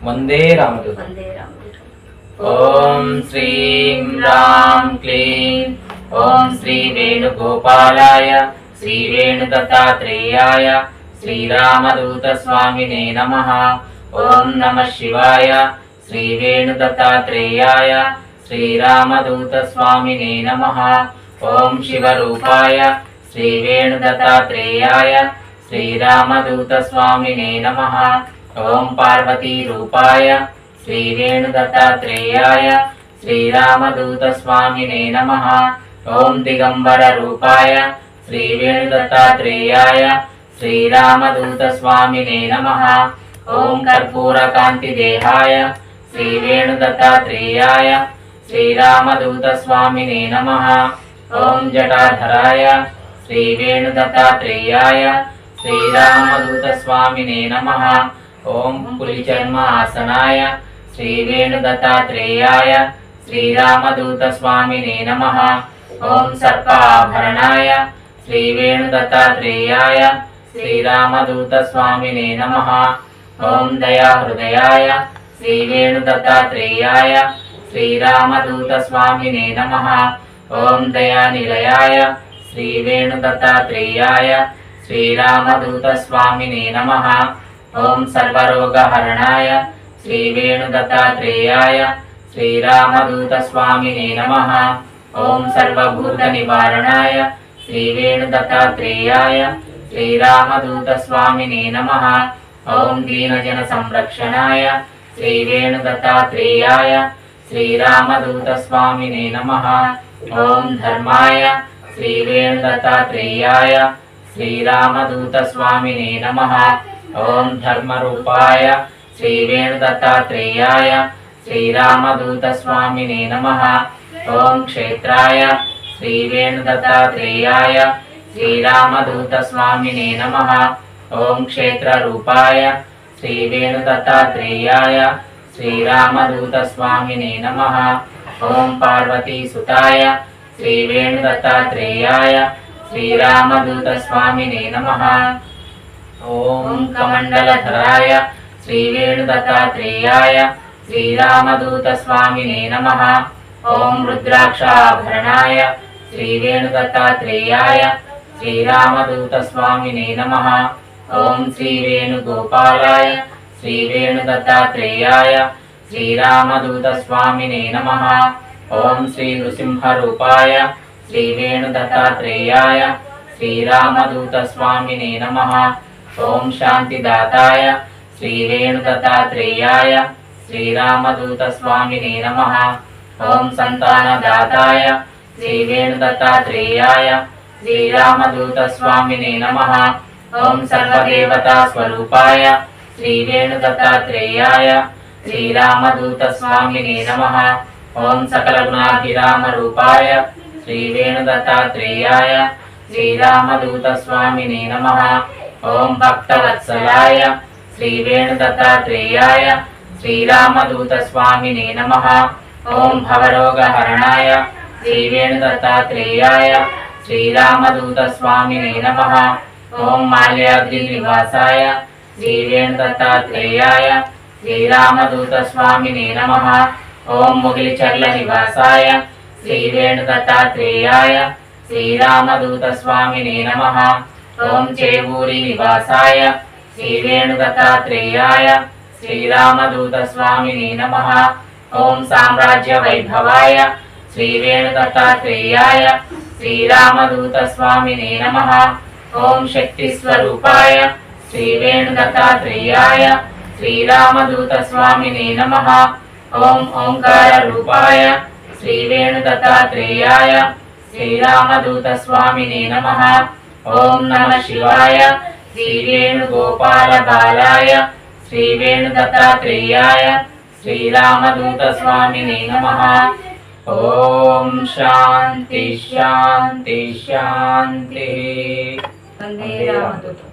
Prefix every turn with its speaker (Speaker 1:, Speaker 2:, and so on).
Speaker 1: वंदे रामदूत।
Speaker 2: ओम श्रीं राम क्लीं ओम श्री वेणुगोपालाय श्री वेणुदत्तात्रेयाय श्री रामदूत स्वामिने नमः। ओम नमः शिवाय श्री वेणुदत्तात्रेयाय श्री रामदूत स्वामिने नमः। ओम शिवरूपाय श्री वेणुदत्तात्रेयाय श्री रामदूत स्वामिने नमः। ओम पार्वती रूपाय श्री वेणुदत्तात्रेयाय श्री रामदूत स्वामिने नमः। ओम दिगंबर रूपाय श्री वेणुदत्तात्रेयाय श्री रामदूत स्वामिने नमः। ओम कर्पूर कांति देहाय श्री वेणुदत्तात्रेयाय श्री रामदूत स्वामिने नमः। ओम जटाधराय श्री वेणुदत्तात्रेयाय श्री रामदूत स्वामिने नमः। ओम पुलिचर्म आसनाय श्री वेणुदत्तात्रेयाय श्री रामदूत स्वामिने नमः। ओम सर्पाभरणाय श्री वेणुदत्तात्रेयाय श्री रामदूत स्वामिने नमः। ओम दयाहृदयाय श्री वेणुदत्तात्रेयाय श्री रामदूत स्वामिने नमः। ओम दयानिलयाय श्री वेणुदत्तात्रेयाय श्री रामदूत स्वामिने नमः। ओम सर्वरोगहरणाय श्री वेणुदत्तात्रेयाय श्री रामदूत स्वामिने नमः। ओम सर्वभूत निवारणाय श्री वेणुदत्तात्रेयाय श्री रामदूत स्वामिने नमः। ओम दीनजन संरक्षणाय श्री वेणुदत्तात्रेयाय श्री रामदूत स्वामिने नमः। ओम धर्माय श्री वेणुदत्तात्रेयाय श्री रामदूत स्वामिने नमः। ओम धर्मरूपाय श्री वेणुदत्तात्रेयाय श्री रामदूत स्वामिने नमः। ओम क्षेत्राय श्री वेणुदत्तात्रेयाय श्री रामदूत स्वामिने नमः। ओम क्षेत्ररूपाय श्री वेणुदत्तात्रेयाय श्री रामदूत स्वामिने नमः। ओम पार्वती सुताय श्री वेणुदत्तात्रेयाय श्री रामदूत स्वामिने नमः। ओम कमंडलधराय श्री वेणुदत्तात्रेयाय श्री रामदूत स्वामिने नमः। ओम रुद्राक्षाभरणाय श्री वेणुदत्तात्रेयाय श्री रामदूत स्वामिने नमः। ओम श्री वेणुगोपालाय श्री वेणुदत्तात्रेयाय श्री रामदूत स्वामिने नमः। ओम श्री नृसिंहरूपाय श्री वेणुदत्तात्रेयाय श्री रामदूत स्वामिने नमः। ओम शांतिदाताय श्री वेणुदत्तात्रेयाय श्री रामदूत स्वामिने नमः। ओम संतानदाताय श्री वेणुदत्तात्रेयाय श्री रामदूत स्वामिने नमः। ओम सर्वदेवता स्वरूपाय श्री वेणुदत्तात्रेयाय श्री रामदूत स्वामिने नमः। ओम सकल गुणाभिराम रूपाय श्री वेणुदत्तात्रेयाय श्री रामदूत स्वामिने नमः। ओम भक्तवत्सलाय श्री वेणुदत्तात्रेयाय श्री रामदूत स्वामिने नमः। ओम भवरोगहरणाय श्री वेणुदत्तात्रेयाय श्री रामदूत स्वामिने नमः। ओम माल्याद्रिनिवासाय श्री वेणुदत्तात्रेयाय श्री रामदूत स्वामिने नमः। ओम मुगिलचर्ल निवासाय श्री वेणुदत्तात्रेयाय श्री रामदूत स्वामिने नमः। ओम चेवूरी निवासाय श्री वेणुदत्तात्रेयाय श्री रामदूत स्वामिने नमः। ओम साम्राज्य वैभवाय श्री वेणुदत्तात्रेयाय श्री रामदूत स्वामिने नमः। ओम शक्ति स्वरूपाय श्री वेणुदत्तात्रेयाय श्री रामदूत स्वामिने नमः। ओम ओंकार रूपाय श्री वेणुदत्तात्रेयाय श्री रामदूत स्वामिने नमः। ओम नमः शिवाय श्री वेणुगोपाल बालाय श्री वेणुदत्तात्रेयाय श्री रामदूत स्वामिने नमः। ओम शांति शांति शांति।
Speaker 1: वंदे रामदूत।